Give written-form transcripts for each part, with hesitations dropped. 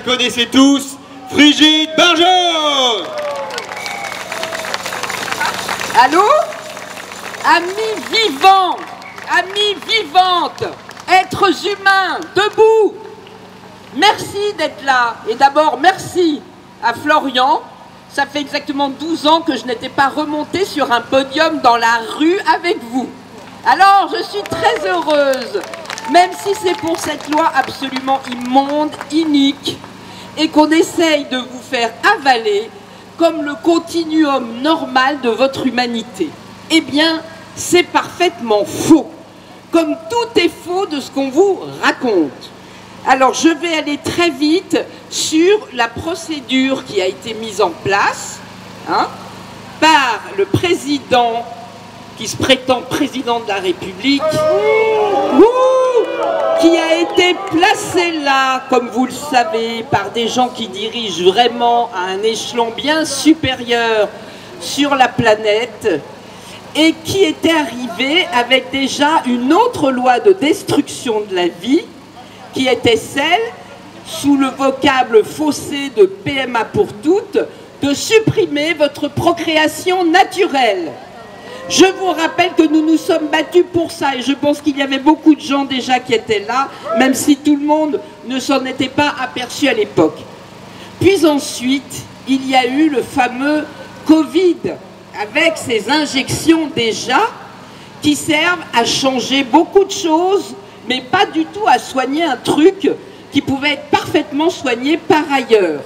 connaissez tous, Brigitte Bardot. Allô? Amis vivants, amis vivantes, êtres humains, debout. Merci d'être là. Et d'abord, merci à Florian. Ça fait exactement 12 ans que je n'étais pas remontée sur un podium dans la rue avec vous. Alors, je suis très heureuse, même si c'est pour cette loi absolument immonde, inique, et qu'on essaye de vous faire avaler comme le continuum normal de votre humanité. Eh bien, c'est parfaitement faux, comme tout est faux de ce qu'on vous raconte. Alors, je vais aller très vite sur la procédure qui a été mise en place par le président qui se prétend président de la République, qui a été placé là, comme vous le savez, par des gens qui dirigent vraiment à un échelon bien supérieur sur la planète, et qui était arrivé avec déjà une autre loi de destruction de la vie, qui était celle, sous le vocable faussé de PMA pour toutes, de supprimer votre procréation naturelle. Je vous rappelle que nous nous sommes battus pour ça, et je pense qu'il y avait beaucoup de gens déjà qui étaient là, même si tout le monde ne s'en était pas aperçu à l'époque. Puis ensuite, il y a eu le fameux Covid, avec ces injections déjà, qui servent à changer beaucoup de choses, mais pas du tout à soigner un truc qui pouvait être parfaitement soigné par ailleurs.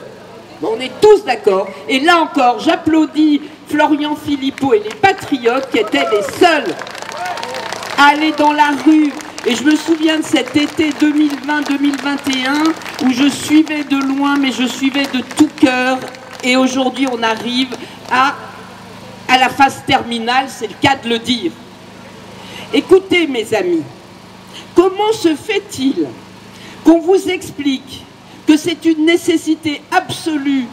Bon, on est tous d'accord. Et là encore, j'applaudis Florian Philippot et les patriotes qui étaient les seuls à aller dans la rue. Et je me souviens de cet été 2020-2021 où je suivais de loin, mais je suivais de tout cœur. Et aujourd'hui, on arrive à la phase terminale, c'est le cas de le dire. Écoutez, mes amis, comment se fait-il qu'on vous explique que c'est une nécessité absolue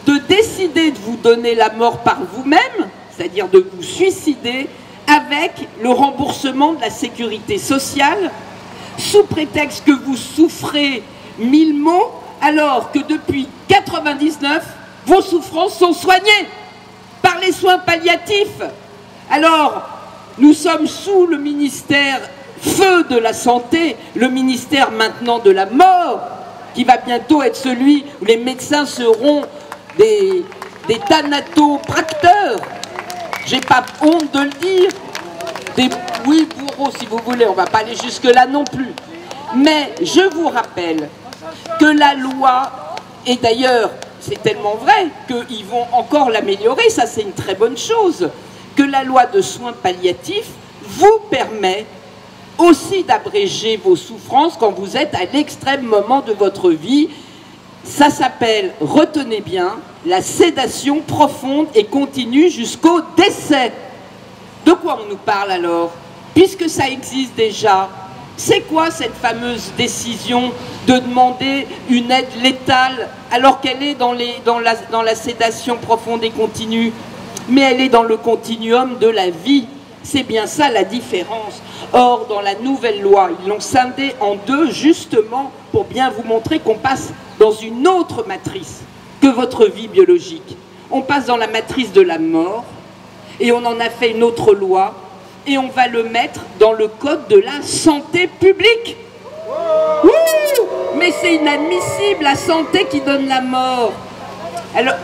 de décider de vous donner la mort par vous-même, c'est-à-dire de vous suicider, avec le remboursement de la sécurité sociale, sous prétexte que vous souffrez 1000 maux, alors que depuis 1999, vos souffrances sont soignées par les soins palliatifs. Alors, nous sommes sous le ministère feu de la santé, le ministère maintenant de la mort, qui va bientôt être celui où les médecins seront des thanatopracteurs. J'ai pas honte de le dire. Oui, bourreaux si vous voulez, on va pas aller jusque-là non plus. Mais je vous rappelle que la loi, et d'ailleurs c'est tellement vrai qu'ils vont encore l'améliorer, ça c'est une très bonne chose, que la loi de soins palliatifs vous permet aussi d'abréger vos souffrances quand vous êtes à l'extrême moment de votre vie. Ça s'appelle, retenez bien, la sédation profonde et continue jusqu'au décès. De quoi on nous parle alors? Puisque ça existe déjà, c'est quoi cette fameuse décision de demander une aide létale alors qu'elle est dans la sédation profonde et continue? Mais elle est dans le continuum de la vie. C'est bien ça la différence. Or, dans la nouvelle loi, ils l'ont scindé en deux justement pour bien vous montrer qu'on passe dans une autre matrice que votre vie biologique. On passe dans la matrice de la mort et on en a fait une autre loi et on va le mettre dans le code de la santé publique. Mais c'est inadmissible, la santé qui donne la mort. Alors,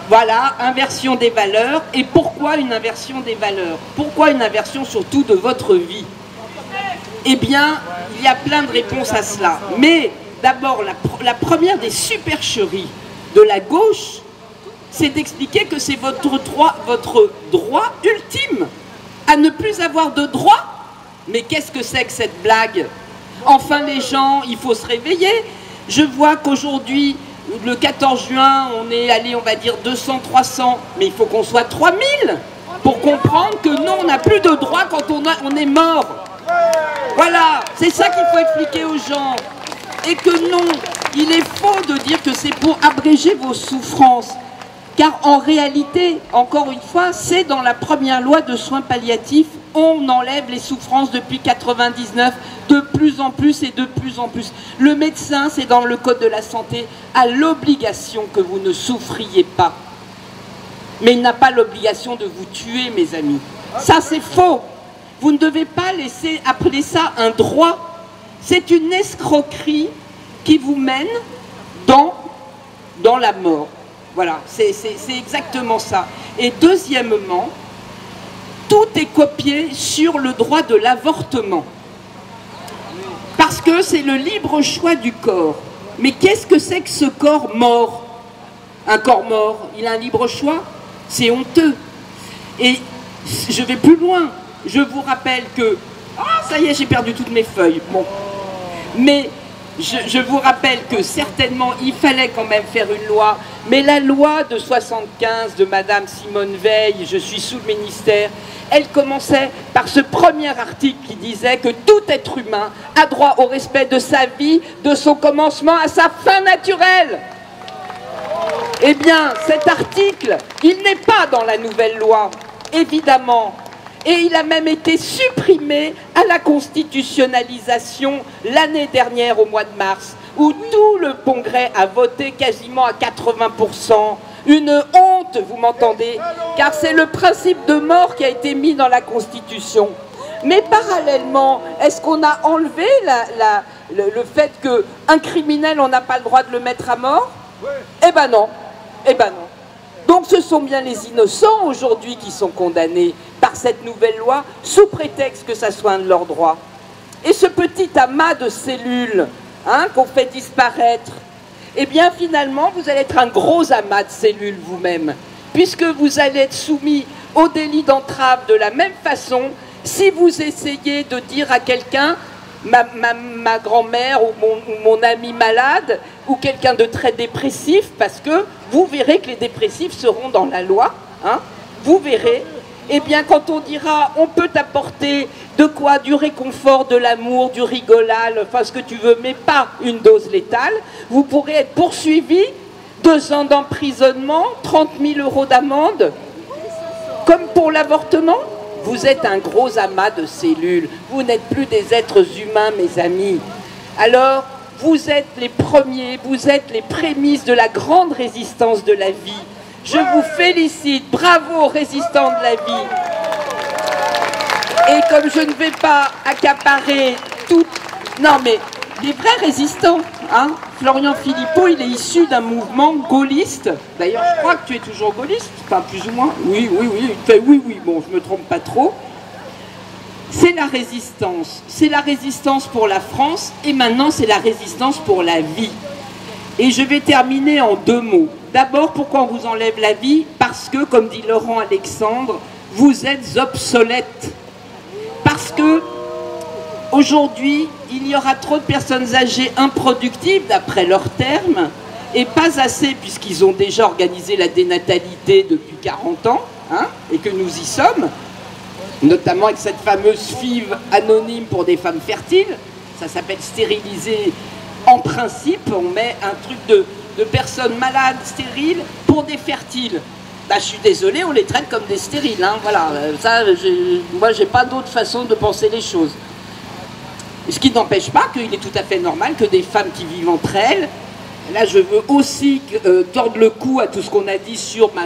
voilà, inversion des valeurs. Et pourquoi une inversion des valeurs? Pourquoi une inversion surtout de votre vie? Eh bien, il y a plein de réponses à cela. Mais d'abord, la première des supercheries de la gauche, c'est d'expliquer que c'est votre droit ultime à ne plus avoir de droit. Mais qu'est-ce que c'est que cette blague? Enfin, les gens, il faut se réveiller. Je vois qu'aujourd'hui, le 14 juin, on est allé, on va dire, 200, 300, mais il faut qu'on soit 3000 pour comprendre que non, on n'a plus de droit quand on est mort. Voilà, c'est ça qu'il faut expliquer aux gens. Et que non, il est faux de dire que c'est pour abréger vos souffrances. Car en réalité, encore une fois, c'est dans la première loi de soins palliatifs on enlève les souffrances depuis 99, de plus en plus et de plus en plus. Le médecin, c'est dans le code de la santé, a l'obligation que vous ne souffriez pas. Mais il n'a pas l'obligation de vous tuer, mes amis. Ça, c'est faux. Vous ne devez pas laisser appeler ça un droit. C'est une escroquerie qui vous mène dans la mort. Voilà, c'est exactement ça. Et deuxièmement, tout est copié sur le droit de l'avortement. Parce que c'est le libre choix du corps. Mais qu'est-ce que c'est que ce corps mort? Un corps mort, il a un libre choix? C'est honteux. Et je vais plus loin. Je vous rappelle que... Ah, ça y est, j'ai perdu toutes mes feuilles. Bon. Mais je vous rappelle que certainement, il fallait quand même faire une loi. Mais la loi de 75 de Madame Simone Veil, je suis sous le ministère, elle commençait par ce premier article qui disait que tout être humain a droit au respect de sa vie, de son commencement à sa fin naturelle. Eh bien, cet article, il n'est pas dans la nouvelle loi, évidemment. Et il a même été supprimé à la constitutionnalisation l'année dernière au mois de mars, où tout le Congrès a voté quasiment à 80%. Une honte, vous m'entendez, car c'est le principe de mort qui a été mis dans la Constitution. Mais parallèlement, est-ce qu'on a enlevé le fait qu'un criminel, on n'a pas le droit de le mettre à mort? Eh ben non, eh ben non. Donc ce sont bien les innocents aujourd'hui qui sont condamnés par cette nouvelle loi, sous prétexte que ça soit un de leurs droits. Et ce petit amas de cellules qu'on fait disparaître, eh bien finalement vous allez être un gros amas de cellules vous-même, puisque vous allez être soumis au délit d'entrave de la même façon si vous essayez de dire à quelqu'un ma grand-mère ou mon ami malade ou quelqu'un de très dépressif, parce que vous verrez que les dépressifs seront dans la loi, vous verrez. Eh bien, quand on dira, on peut t'apporter de quoi? Du réconfort, de l'amour, du rigolal, enfin ce que tu veux, mais pas une dose létale, vous pourrez être poursuivi, 2 ans d'emprisonnement, 30 000 € d'amende, comme pour l'avortement. Vous êtes un gros amas de cellules, vous n'êtes plus des êtres humains, mes amis. Alors, vous êtes les premiers, vous êtes les prémices de la grande résistance de la vie. Je vous félicite, bravo aux résistants de la vie. Et comme je ne vais pas accaparer tout... Non mais, les vrais résistants, Florian Philippot, il est issu d'un mouvement gaulliste. D'ailleurs, je crois que tu es toujours gaulliste, enfin plus ou moins. Oui, il fait oui, bon, je me trompe pas trop. C'est la résistance pour la France, et maintenant c'est la résistance pour la vie. Et je vais terminer en 2 mots. D'abord, pourquoi on vous enlève la vie? Parce que, comme dit Laurent Alexandre, vous êtes obsolètes. Parce que, aujourd'hui, il y aura trop de personnes âgées improductives, d'après leurs termes, et pas assez, puisqu'ils ont déjà organisé la dénatalité depuis 40 ans, et que nous y sommes, notamment avec cette fameuse FIV anonyme pour des femmes fertiles. Ça s'appelle stériliser. En principe, on met un truc de personnes malades, stériles, pour des fertiles. Bah, je suis désolée, on les traite comme des stériles. Voilà, ça, moi, j'ai pas d'autre façon de penser les choses. Ce qui n'empêche pas qu'il est tout à fait normal que des femmes qui vivent entre elles, là, je veux aussi tordre le cou à tout ce qu'on a dit sur ma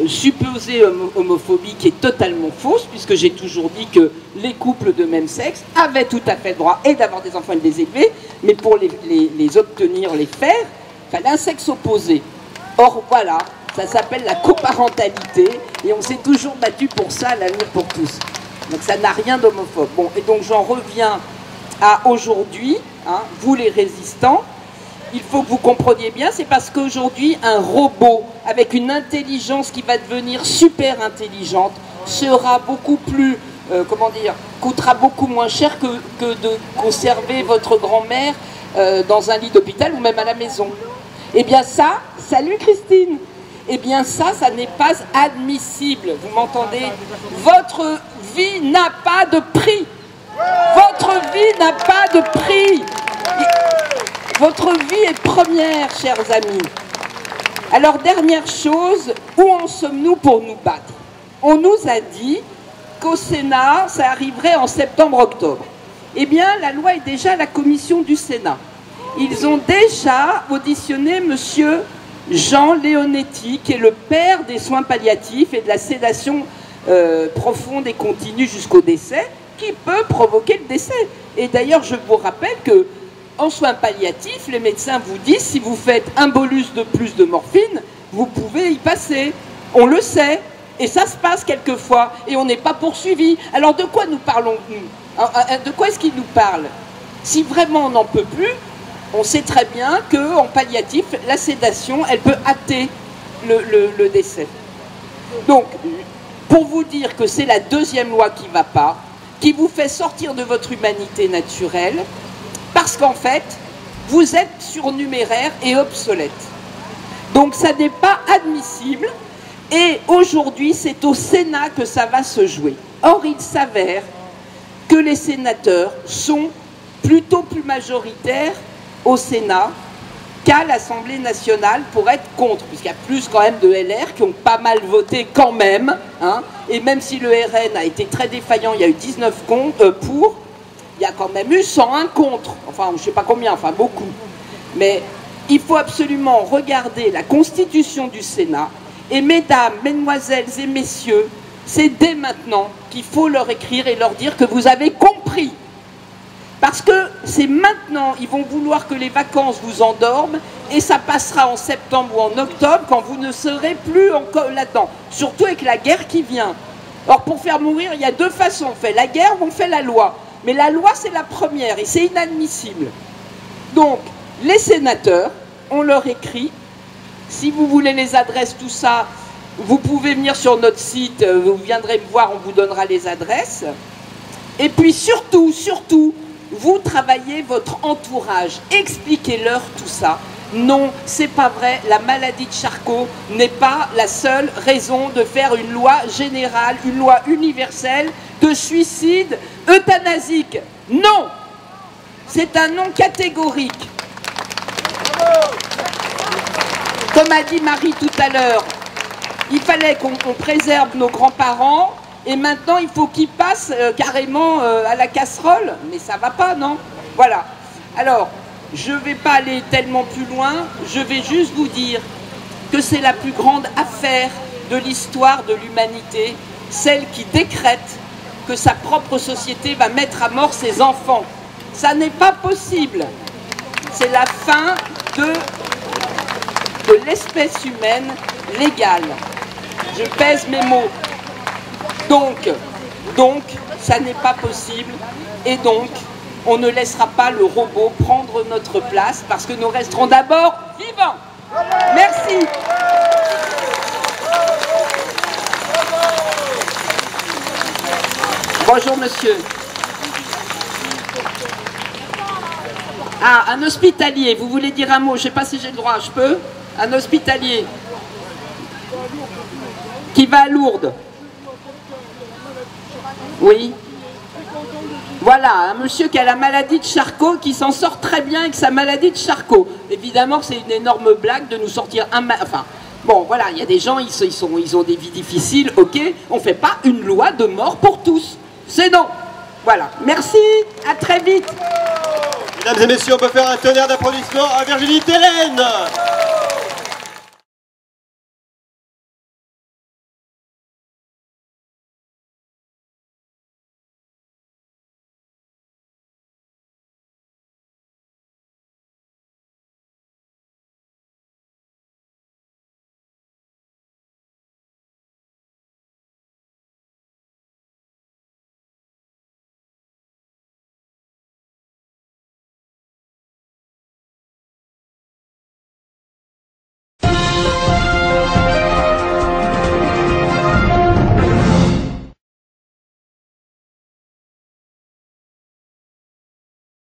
supposée homophobie qui est totalement fausse, puisque j'ai toujours dit que les couples de même sexe avaient tout à fait le droit et d'avoir des enfants et de les élever, mais pour les obtenir, les faire, il fallait un sexe opposé. Or voilà, ça s'appelle la coparentalité, et on s'est toujours battu pour ça, l'amour pour tous. Donc ça n'a rien d'homophobe. Bon, et donc j'en reviens à aujourd'hui, vous les résistants. Il faut que vous compreniez bien, c'est parce qu'aujourd'hui, un robot avec une intelligence qui va devenir super intelligente sera beaucoup plus, coûtera beaucoup moins cher que de conserver votre grand-mère dans un lit d'hôpital ou même à la maison. Eh bien ça, salut Christine, eh bien ça n'est pas admissible, vous m'entendez? Votre vie n'a pas de prix. Votre vie n'a pas de prix. Votre vie est première, chers amis. Alors, dernière chose, où en sommes-nous pour nous battre? On nous a dit qu'au Sénat, ça arriverait en septembre-octobre. Eh bien, la loi est déjà à la commission du Sénat. Ils ont déjà auditionné monsieur Jean Leonetti, qui est le père des soins palliatifs et de la sédation profonde et continue jusqu'au décès, qui peut provoquer le décès. Et d'ailleurs, je vous rappelle que en soins palliatifs, les médecins vous disent, si vous faites un bolus de plus de morphine, vous pouvez y passer. On le sait. Et ça se passe quelquefois. Et on n'est pas poursuivi. Alors de quoi nous parlons-nous? De quoi est-ce qu'il nous parle? Si vraiment on n'en peut plus, on sait très bien qu'en palliatif, la sédation, elle peut hâter le décès. Donc, pour vous dire que c'est la deuxième loi qui ne va pas, qui vous fait sortir de votre humanité naturelle, parce qu'en fait, vous êtes surnuméraire et obsolète. Donc ça n'est pas admissible, et aujourd'hui, c'est au Sénat que ça va se jouer. Or, il s'avère que les sénateurs sont plutôt plus majoritaires au Sénat qu'à l'Assemblée nationale pour être contre, puisqu'il y a plus quand même de LR qui ont pas mal voté quand même, hein, et même si le RN a été très défaillant, il y a eu 19 pour, il y a quand même eu 101 contre, enfin je ne sais pas combien, enfin beaucoup. Mais il faut absolument regarder la constitution du Sénat, et mesdames, mesdemoiselles et messieurs, c'est dès maintenant qu'il faut leur écrire et leur dire que vous avez compris. Parce que c'est maintenant, ils vont vouloir que les vacances vous endorment et ça passera en septembre ou en octobre quand vous ne serez plus encore là-dedans. Surtout avec la guerre qui vient. Or, pour faire mourir, il y a deux façons. On fait la guerre ou on fait la loi. Mais la loi, c'est la première et c'est inadmissible. Donc, les sénateurs, on leur écrit. Si vous voulez les adresses, tout ça, vous pouvez venir sur notre site, vous viendrez me voir, on vous donnera les adresses. Et puis surtout, vous travaillez votre entourage, expliquez-leur tout ça. Non, c'est pas vrai, la maladie de Charcot n'est pas la seule raison de faire une loi générale, une loi universelle de suicide euthanasique. Non, c'est un non catégorique. Comme a dit Marie tout à l'heure, il fallait qu'on préserve nos grands-parents. Et maintenant, il faut qu'ils passent carrément à la casserole. Mais ça va pas, non? Voilà. Alors, je ne vais pas aller tellement plus loin. Je vais juste vous dire que c'est la plus grande affaire de l'histoire de l'humanité, celle qui décrète que sa propre société va mettre à mort ses enfants. Ça n'est pas possible. C'est la fin de l'espèce humaine légale. Je pèse mes mots. Donc, ça n'est pas possible, et donc, on ne laissera pas le robot prendre notre place, parce que nous resterons d'abord vivants. Merci. Bonjour, monsieur. Ah, un hospitalier, vous voulez dire un mot? Je ne sais pas si j'ai le droit, je peux? Un hospitalier qui va à Lourdes. Oui. Voilà, un monsieur qui a la maladie de Charcot, qui s'en sort très bien avec sa maladie de Charcot. Évidemment que c'est une énorme blague de nous sortir enfin, bon, voilà, il y a des gens, ils ont des vies difficiles, ok. On ne fait pas une loi de mort pour tous. C'est non. Voilà. Merci, à très vite. Mesdames et messieurs, on peut faire un tonnerre d'applaudissements à Virginie Thélène.